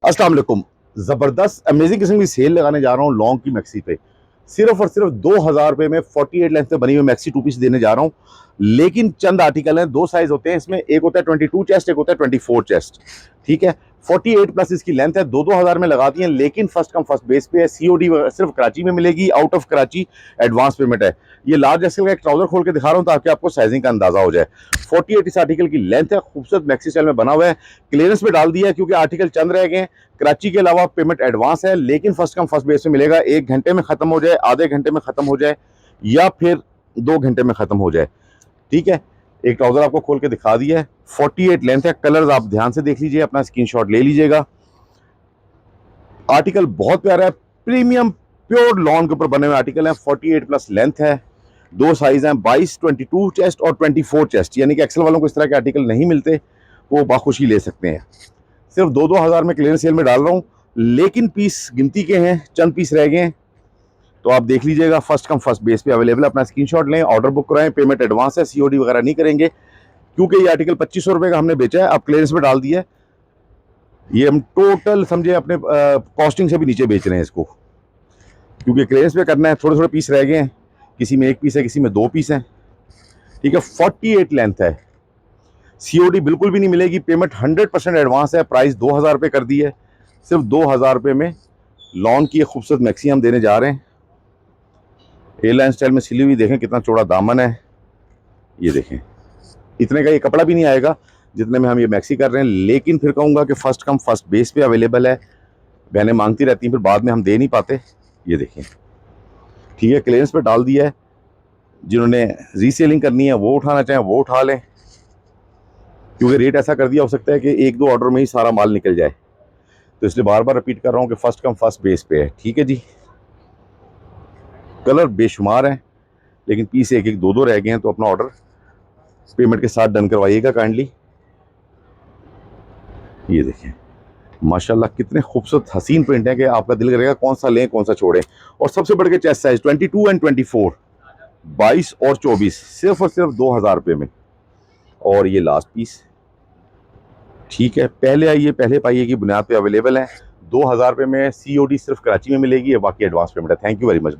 अस्सलाम वालेकुम। ज़बरदस्त अमेजिंग किस्म की सेल लगाने जा रहा हूँ लॉन्ग की मैक्सी पे। सिर्फ और सिर्फ 2000 रुपये में 48 लेंथ पे बनी हुई मैक्सी टू पीस देने जा रहा हूँ। लेकिन चंद आर्टिकल हैं, दो साइज होते हैं इसमें, एक होता है 22 चेस्ट, एक होता है 24 चेस्ट। ठीक है, 48 प्लस इसकी लेंथ है, दो दो हज़ार में लगाती हैं, लेकिन फर्स्ट कम फर्स्ट बेस पे है। सीओडी सिर्फ कराची में मिलेगी, out of Karachi advance payment है। ये लार्ज एक्सेल का एक ट्राउजर खोल के दिखा रहा हूँ ताकि आपको साइजिंग का अंदाजा हो जाए। 48 इस आर्टिकल की लेंथ है, खूबसूरत मैक्सी स्टाइल में बना हुआ है। क्लियरेंस में डाल दिया है क्योंकि आर्टिकल चंद रह गए हैं। कराची के अलावा पेमेंट एडवांस है, लेकिन फर्स्ट कम फर्स्ट बेस में मिलेगा। 1 घंटे में खत्म हो जाए, आधे घंटे में खत्म हो जाए, या फिर 2 घंटे में खत्म हो जाए। ठीक है, एक ट्राउजर आपको खोल के दिखा दिया है। 48 लेंथ है, कलर्स आप ध्यान से देख लीजिए, अपना स्क्रीनशॉट ले लीजिएगा। आर्टिकल बहुत प्यारा है, प्रीमियम प्योर लॉन के ऊपर बने हुए आर्टिकल है। 48 प्लस लेंथ है, दो साइज हैं, 22 22 चेस्ट और 24 चेस्ट, यानी कि एक्सेल वालों को इस तरह के आर्टिकल नहीं मिलते, वो बाखुशी ले सकते हैं। सिर्फ दो हज़ार में क्लियरेंस सेल में डाल रहा हूँ, लेकिन पीस गिनती के हैं, चंद पीस रह गए हैं, तो आप देख लीजिएगा। फर्स्ट कम फर्स्ट बेस पे अवेलेबल है, अपना स्क्रीनशॉट लें, ऑर्डर बुक कराएं। पेमेंट एडवांस है, सीओडी वगैरह नहीं करेंगे, क्योंकि ये आर्टिकल 2500 रुपये का हमने बेचा है, अब क्लियरेंस में डाल दिया है। ये हम टोटल समझे अपने कॉस्टिंग से भी नीचे बेच रहे हैं इसको, क्योंकि क्लियरेंस पे करना है। थोड़े थोड़े पीस रह गए हैं, किसी में एक पीस है, किसी में दो पीस हैं। ठीक है, 48 लेंथ है, सीओडी बिल्कुल भी नहीं मिलेगी, पेमेंट 100% एडवांस है। प्राइस 2000 रुपये कर दी है, सिर्फ 2000 रुपये में लॉन की खूबसूरत मैक्सी हम देने जा रहे हैं। एयरलाइन स्टाइल में सिली हुई, देखें कितना चौड़ा दामन है, ये देखें। इतने का ये कपड़ा भी नहीं आएगा जितने में हम ये मैक्सी कर रहे हैं, लेकिन फिर कहूँगा कि फर्स्ट कम फर्स्ट बेस पे अवेलेबल है। बहनें मांगती रहती हैं, फिर बाद में हम दे नहीं पाते। ये देखें, ठीक है, क्लियरेंस पे डाल दिया है। जिन्होंने रीसेलिंग करनी है वो उठाना चाहें वो उठा लें, क्योंकि रेट ऐसा कर दिया, हो सकता है कि एक दो ऑर्डर में ही सारा माल निकल जाए, तो इसलिए बार बार रिपीट कर रहा हूँ कि फर्स्ट कम फर्स्ट बेस पे है। ठीक है जी, कलर बेशुमार हैं, लेकिन पीस एक एक दो दो रह गए हैं, तो अपना ऑर्डर पेमेंट के साथ डन करवाइएगा काइंडली। ये देखें, माशाल्लाह कितने खूबसूरत हसीन प्रिंट है कि आपका दिल करेगा कौन सा लें कौन सा छोड़ें। और सबसे बढ़ के चेस्ट साइज 22 एंड 24, 22 और 24, सिर्फ और सिर्फ 2000 रुपये में। और ये लास्ट पीस, ठीक है, पहले आइए पहले पाइए की बुनियाद पे अवेलेबल है। 2000 रुपये में सीओडी सिर्फ कराची में मिलेगी, बाकी एडवांस पेमेंट है। Thank you very much.